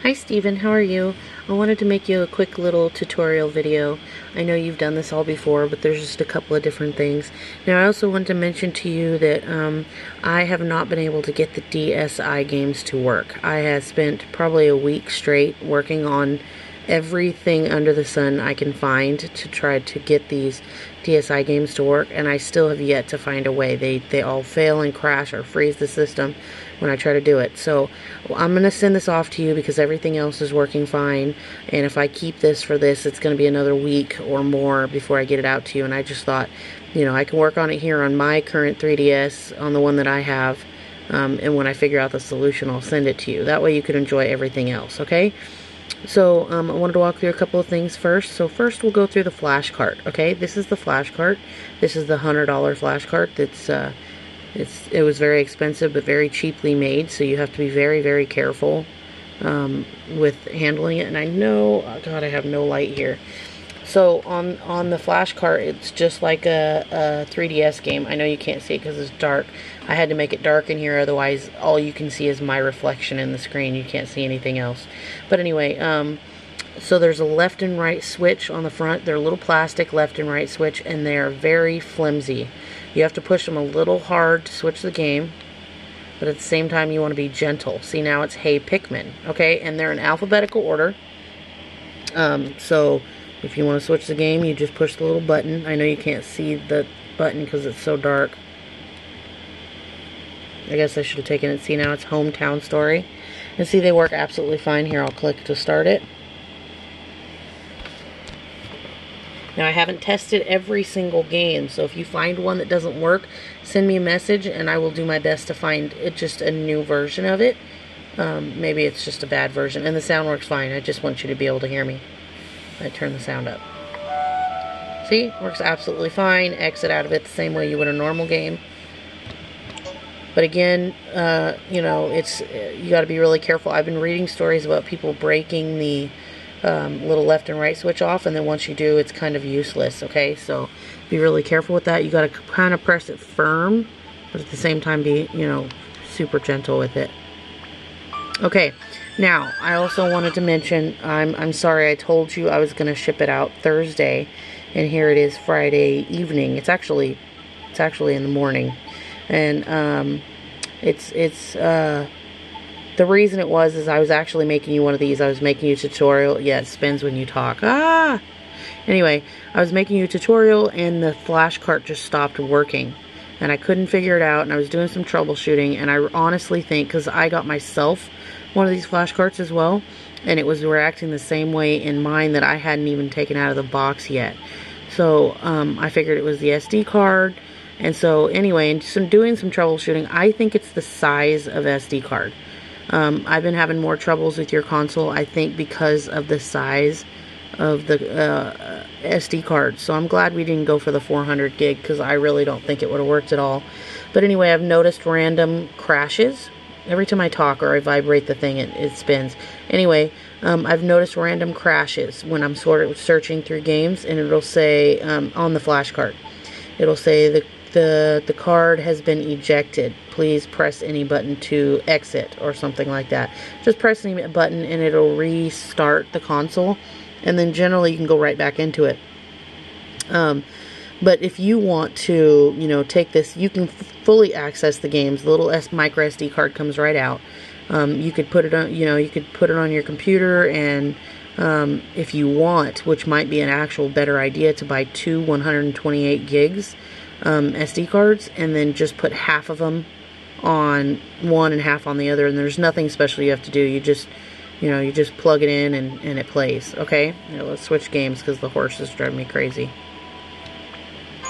Hi Stephen, how are you? I wanted to make you a quick little tutorial video. I know you've done this all before, but there's just a couple of different things. Now I also want to mention to you that I have not been able to get the DSi games to work. I have spent probably a week straight working on everything under the sun I can find to try to get these DSi games to work, and I still have yet to find a way. They all fail and crash or freeze the system when I try to do it. So I'm going to send this off to you because everything else is working fine, and if I keep this for this, it's going to be another week or more before I get it out to you. And I just thought, you know, I can work on it here on my current 3DS, on the one that I have, and when I figure out the solution, I'll send it to you. That way you can enjoy everything else, okay? So I wanted to walk through a couple of things first. So first we'll go through the flash cart. Okay, this is the flash cart. This is the $100 flash cart. It was very expensive but very cheaply made. So you have to be very, very careful with handling it. And I know, oh God, I have no light here. So on the flash cart, it's just like a 3DS game. I know you can't see it because it's dark. I had to make it dark in here, otherwise all you can see is my reflection in the screen. You can't see anything else. But anyway, so there's a left and right switch on the front. They're a little plastic left and right switch, and they're very flimsy. You have to push them a little hard to switch the game, but at the same time you want to be gentle. See, now it's Hey Pikmin, okay? And they're in alphabetical order. So if you want to switch the game, you just push the little button. I know you can't see the button because it's so dark. I guess I should have taken it. See, now it's Hometown Story. And see, they work absolutely fine. Here, I'll click to start it. Now, I haven't tested every single game, so if you find one that doesn't work, send me a message, and I will do my best to find just a new version of it. Maybe it's just a bad version. And the sound works fine. I just want you to be able to hear me. I turn the sound up. See? Works absolutely fine. Exit out of it the same way you would a normal game. But again, you know, you got to be really careful. I've been reading stories about people breaking the little left and right switch off, and then once you do, it's kind of useless, okay? So be really careful with that. You got to kind of press it firm, but at the same time be, you know, super gentle with it. Okay, now, I also wanted to mention, I'm sorry I told you I was going to ship it out Thursday, and here it is Friday evening. It's actually in the morning. And the reason it was is I was actually making you one of these. I was making you a tutorial. Yeah, it spins when you talk. Anyway, I was making you a tutorial and the flash cart just stopped working. And I couldn't figure it out, and I was doing some troubleshooting, and I honestly think, because I got myself one of these flash carts as well, and it was reacting the same way in mine that I hadn't even taken out of the box yet. So I figured it was the SD card. And so anyway, and doing some troubleshooting, I think it's the size of SD card. I've been having more troubles with your console, I think, because of the size of the SD card. So I'm glad we didn't go for the 400 gig, because I really don't think it would have worked at all. But anyway, I've noticed random crashes. Every time I talk or I vibrate the thing, it spins. Anyway, I've noticed random crashes when I'm sort of searching through games, and it'll say on the flash card, it'll say the card has been ejected. Please press any button to exit or something like that. Just press any button and it'll restart the console, and then generally you can go right back into it. But if you want to, you know, take this, you can fully access the games. The little micro SD card comes right out. You could put it on, you know, you could put it on your computer, and if you want, which might be an actual better idea, to buy two 128 gigs SD cards, and then just put half of them on one and half on the other, and there's nothing special you have to do. You just, you know, you just plug it in and it plays. Okay, now let's switch games because the horses drive me crazy.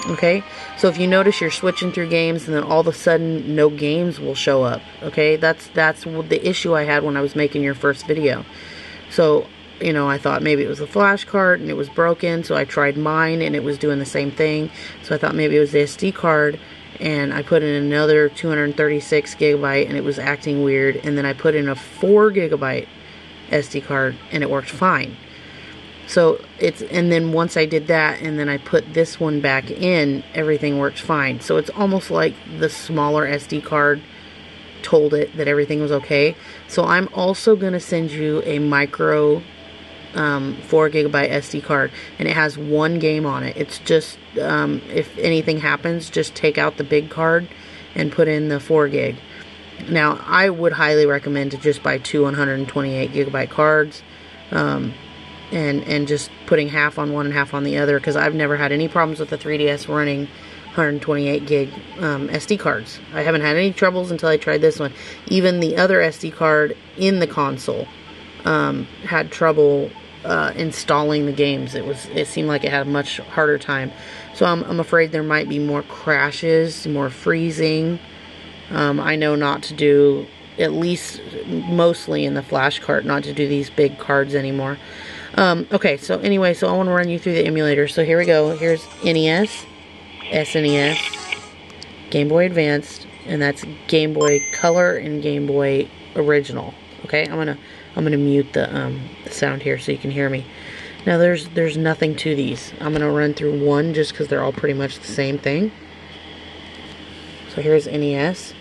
Okay, so if you notice, you're switching through games and then all of a sudden no games will show up. Okay, that's the issue I had when I was making your first video. So, you know, I thought maybe it was the flash card and it was broken, so I tried mine and it was doing the same thing. So I thought maybe it was the SD card, and I put in another 236 gigabyte and it was acting weird, and then I put in a 4 gigabyte SD card and it worked fine. So and then once I did that and then I put this one back in, everything works fine. So it's almost like the smaller SD card told it that everything was okay. So I'm also going to send you a micro 4 gigabyte SD card, and it has one game on it. It's just, if anything happens, just take out the big card and put in the 4 gig. Now, I would highly recommend to just buy two 128 gigabyte cards, and just putting half on one and half on the other, because I've never had any problems with the 3DS running 128 gig SD cards. I haven't had any troubles until I tried this one. Even the other SD card in the console had trouble installing the games. It seemed like it had a much harder time. So I'm afraid there might be more crashes, more freezing. I know not to do, at least mostly in the flash cart, not to do these big cards anymore. Okay, so anyway, so I want to run you through the emulator. So here we go. Here's NES, SNES, Game Boy Advanced, and that's Game Boy Color and Game Boy Original. Okay, I'm gonna mute the sound here so you can hear me. Now there's nothing to these. I'm gonna run through one just because they're all pretty much the same thing. So here's NES,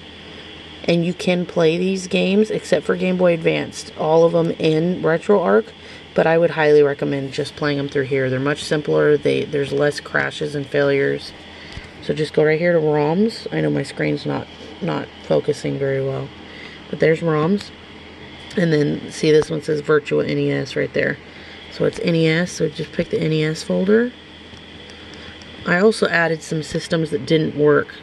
and you can play these games except for Game Boy Advanced, all of them in RetroArch, but I would highly recommend just playing them through here. They're much simpler. There's less crashes and failures. So just go right here to ROMs. I know my screen's not focusing very well, but there's ROMs. And then, see, this one says Virtua NES right there. So it's NES, so just pick the NES folder. I also added some systems that didn't work,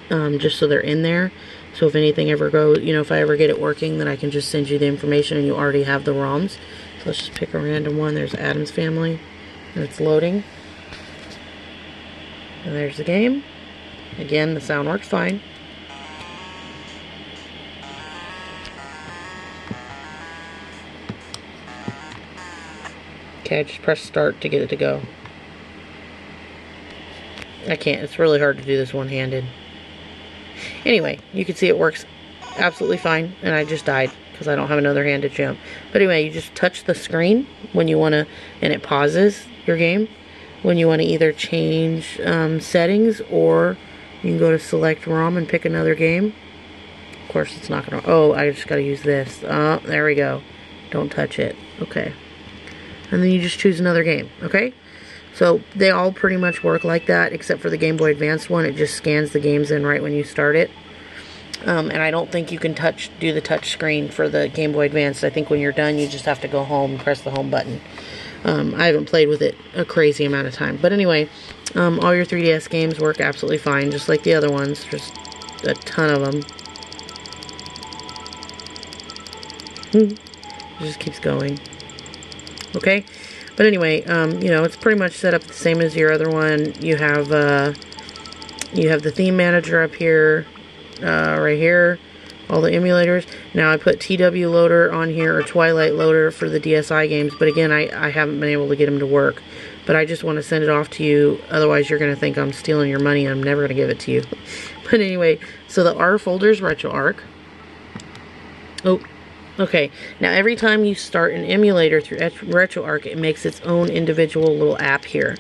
just so they're in there. So if anything ever goes, if I ever get it working, then I can just send you the information and you already have the ROMs. So let's just pick a random one. There's Addams Family, and it's loading. And there's the game. Again, the sound works fine. Okay, I just press start to get it to go. I can't, it's really hard to do this one-handed. Anyway, you can see it works absolutely fine, and I just died because I don't have another hand to jump. But anyway, you just touch the screen when you want to, and it pauses your game when you want to either change settings, or you can go to select ROM and pick another game. Of course, it's not going to, oh, I just got to use this. There we go. Don't touch it. Okay. And then you just choose another game, okay? So they all pretty much work like that, except for the Game Boy Advance one. It just scans the games in right when you start it. And I don't think you can do the touch screen for the Game Boy Advance. I think when you're done, you just have to go home and press the home button. I haven't played with it a crazy amount of time. But anyway, all your 3DS games work absolutely fine, just like the other ones. There's a ton of them. It just keeps going. Okay, but anyway, it's pretty much set up the same as your other one. You have the theme manager up here, right here, all the emulators. Now I put TW Loader on here, or Twilight Loader for the DSi games, but again, I haven't been able to get them to work. But I just want to send it off to you, otherwise you're going to think I'm stealing your money and I'm never going to give it to you. But anyway, so the R folder is RetroArch. Oh. Okay, now every time you start an emulator through RetroArch, it makes its own individual little app here.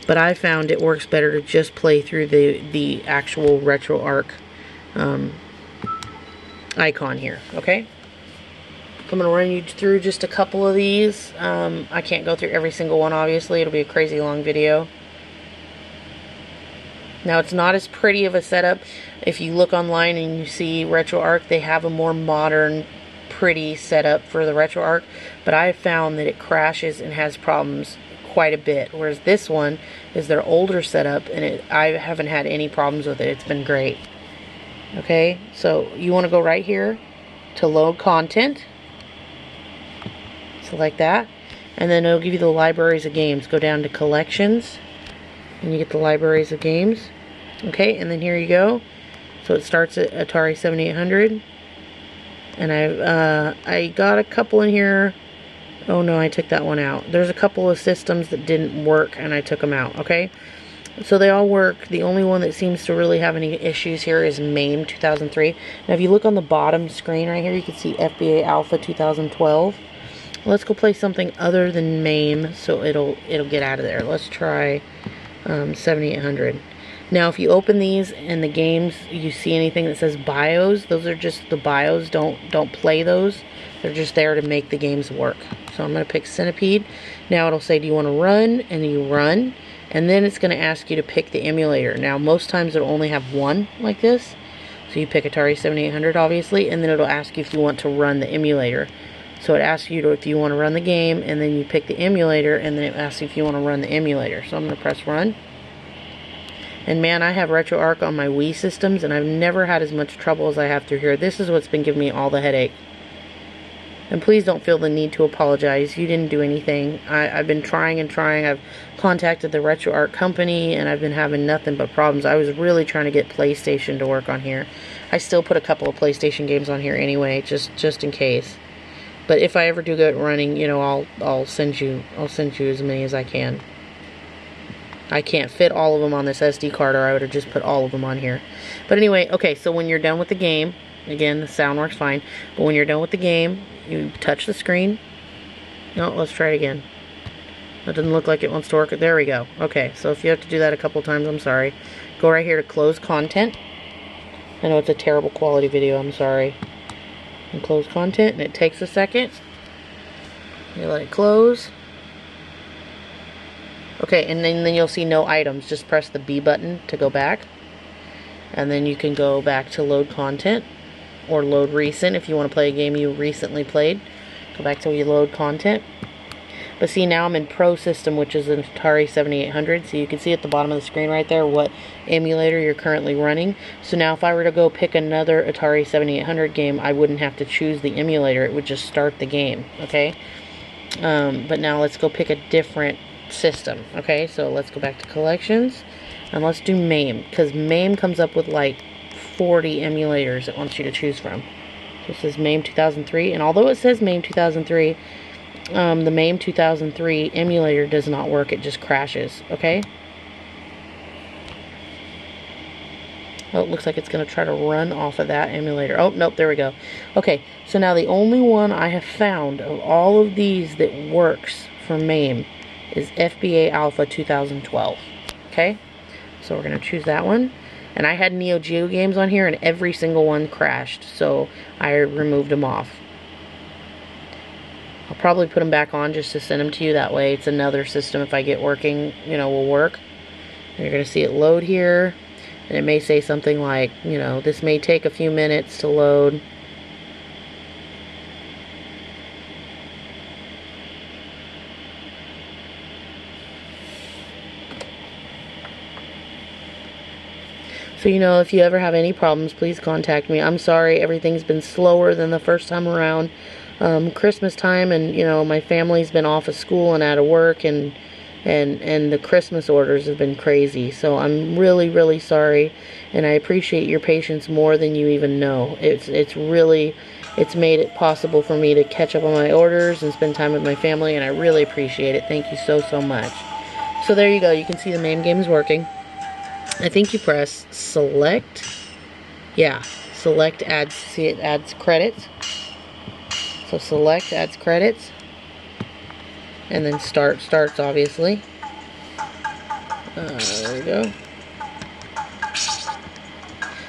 But I found it works better to just play through the actual RetroArch icon here, okay? I'm going to run you through just a couple of these. I can't go through every single one, obviously. It'll be a crazy long video. Now, it's not as pretty of a setup. If you look online and you see RetroArch, they have a more modern, pretty setup for the RetroArch, but I found that it crashes and has problems quite a bit, whereas this one is their older setup, and I haven't had any problems with it. It's been great. Okay, so you want to go right here to load content, select that, and then it'll give you the libraries of games. Go down to collections, and you get the libraries of games. Okay, and then here you go. So it starts at Atari 7800. And I got a couple in here. Oh no, I took that one out. There's a couple of systems that didn't work, and I took them out, okay? So they all work. The only one that seems to really have any issues here is MAME 2003. Now if you look on the bottom screen right here, you can see FBA Alpha 2012. Let's go play something other than MAME, so it'll get out of there. Let's try 7800. Now, if you open these and the games, you see anything that says BIOS, those are just the BIOS. Don't play those. They're just there to make the games work. So I'm going to pick Centipede. Now it'll say, do you want to run? And you run. And then it's going to ask you to pick the emulator. Now, most times it'll only have one like this. So you pick Atari 7800, obviously, and then it'll ask you if you want to run the emulator. So it asks you if you want to run the game, and then you pick the emulator, and then it asks you if you want to run the emulator. So I'm going to press run. And man, I have RetroArch on my Wii systems, and I've never had as much trouble as I have through here. This is what's been giving me all the headache. And please don't feel the need to apologize. You didn't do anything. I've been trying and trying. I've contacted the RetroArch company, and I've been having nothing but problems. I was really trying to get PlayStation to work on here. I still put a couple of PlayStation games on here anyway, just in case. But if I ever do get running, you know, I'll send you as many as I can. I can't fit all of them on this SD card, or I would have just put all of them on here. But anyway, okay, so when you're done with the game, again, the sound works fine, but when you're done with the game, you touch the screen. No, let's try it again. That doesn't look like it wants to work. There we go. Okay, so if you have to do that a couple times, I'm sorry. Go right here to close content. I know it's a terrible quality video, I'm sorry. And close content, and it takes a second. You let it close. Okay, and then you'll see no items. Just press the B button to go back. And then you can go back to load content or load recent if you want to play a game you recently played. Go back to your load content. But see, now I'm in Pro System, which is an Atari 7800. So you can see at the bottom of the screen right there what emulator you're currently running. So now if I were to go pick another Atari 7800 game, I wouldn't have to choose the emulator. It would just start the game, okay? But now let's go pick a different system. Okay, so let's go back to collections and let's do MAME, because MAME comes up with like 40 emulators it wants you to choose from. So it says MAME 2003, and although it says MAME 2003, the MAME 2003 emulator does not work. It just crashes. Okay, oh, it looks like it's going to try to run off of that emulator. Oh, nope, there we go. Okay, so now the only one I have found of all of these that works for MAME is FBA Alpha 2012. Okay, so we're going to choose that one. And I had Neo Geo games on here, and every single one crashed, so I removed them off. I'll probably put them back on just to send them to you. That way it's another system, if I get working, you know, will work. And you're going to see it load here, and it may say something like, you know, this may take a few minutes to load. So, you know, if you ever have any problems, please contact me. I'm sorry, everything's been slower than the first time around. Christmas time, and, you know, my family's been off of school and out of work, and the Christmas orders have been crazy. So I'm really, really sorry, and I appreciate your patience more than you even know. It's made it possible for me to catch up on my orders and spend time with my family, and I really appreciate it. Thank you so, so much. So there you go. You can see the MAME game's working. I think you press select. Yeah, select adds, see it adds credits. So select adds credits. And then starts obviously. There we go.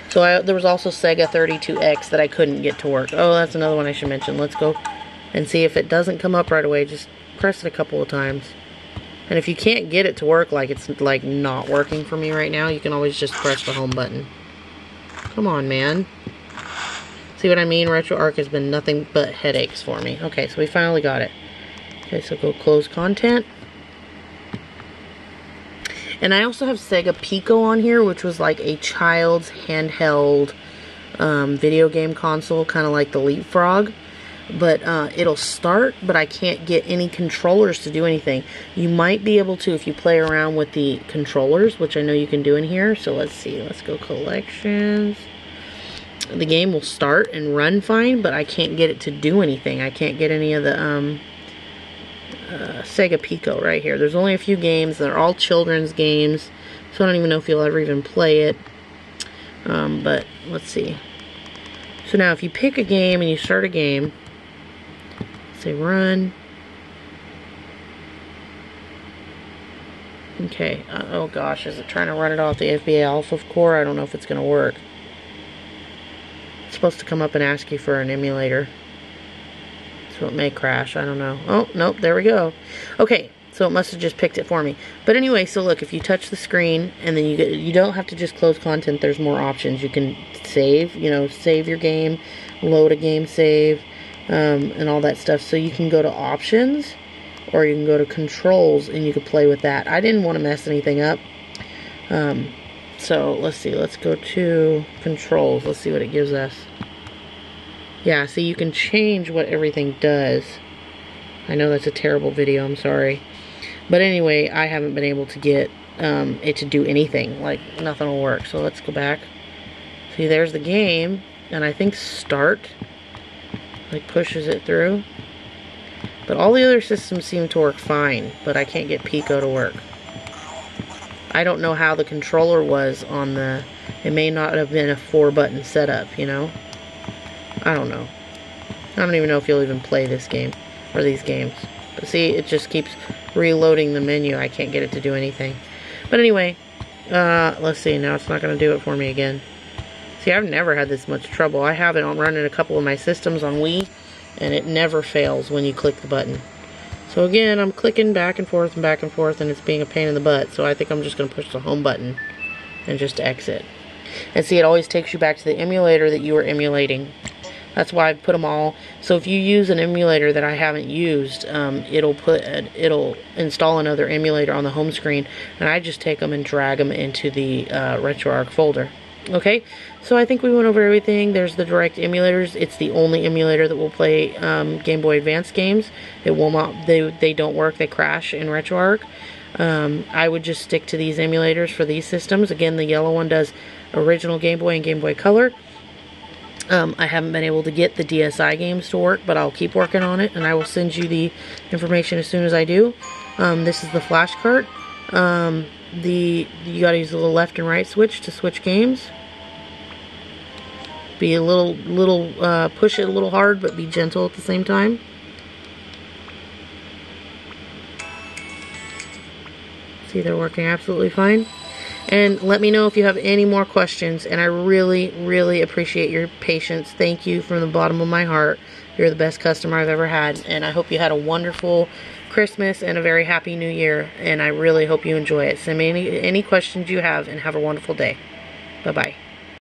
So there was also Sega 32X that I couldn't get to work. Oh, that's another one I should mention. Let's go and see if it doesn't come up right away. Just press it a couple of times. And if you can't get it to work, like it's like not working for me right now, you can always just press the home button. Come on, man. See what I mean? RetroArch has been nothing but headaches for me. Okay, so we finally got it. Okay, so go close content. And I also have Sega Pico on here, which was like a child's handheld video game console, kind of like the Leapfrog. But it'll start, but I can't get any controllers to do anything. You might be able to if you play around with the controllers, which I know you can do in here. So let's see. Let's go collections. The game will start and run fine, but I can't get it to do anything. I can't get any of the Sega Pico right here. There's only a few games. They're all children's games, so I don't even know if you'll ever even play it. But let's see. So now if you pick a game and you start a game, say run, Okay, oh gosh, is it trying to run it off the FBA Alpha core? I don't know if it's going to work. It's supposed to come up and ask you for an emulator. So it may crash, I don't know. Oh, nope, there we go. Okay, so it must have just picked it for me. But anyway, so look, if you touch the screen, and then you don't have to just close content, there's more options. You can save, you know, save your game, load a game save, and all that stuff. So you can go to options, or you can go to controls, and you can play with that. I didn't want to mess anything up. So let's see, let's go to controls. Let's see what it gives us. Yeah, see, you can change what everything does. I know that's a terrible video, I'm sorry. But anyway, I haven't been able to get it to do anything. Like, nothing will work. So let's go back. See, there's the game. And I think start, like, pushes it through. But all the other systems seem to work fine. But I can't get Pico to work. I don't know how the controller was on the... It may not have been a 4-button setup, you know? I don't know. I don't even know if you'll even play this game. Or these games. But see, it just keeps reloading the menu. I can't get it to do anything. But anyway, let's see. Now it's not going to do it for me again. See, I've never had this much trouble. I have it on running a couple of my systems on Wii, and it never fails when you click the button. So again, I'm clicking back and forth, and it's being a pain in the butt. So I think I'm just going to push the home button and just exit. And see, it always takes you back to the emulator that you were emulating. That's why I've put them all. So if you use an emulator that I haven't used, it'll install another emulator on the home screen, and I just take them and drag them into the RetroArch folder. Okay, so I think we went over everything. There's the direct emulators. It's the only emulator that will play Game Boy Advance games. It will not. They don't work. They crash in RetroArch. I would just stick to these emulators for these systems. Again, the yellow one does original Game Boy and Game Boy Color. I haven't been able to get the DSi games to work, but I'll keep working on it, and I will send you the information as soon as I do. This is the flash cart. You gotta use the little left and right switch to switch games. Be a little push it a little hard, but be gentle at the same time. See, they're working absolutely fine. And let me know if you have any more questions. And I really, really appreciate your patience. Thank you from the bottom of my heart. You're the best customer I've ever had. And I hope you had a wonderful Christmas and a very happy New Year. And I really hope you enjoy it. Send me any questions you have, and have a wonderful day. Bye-bye.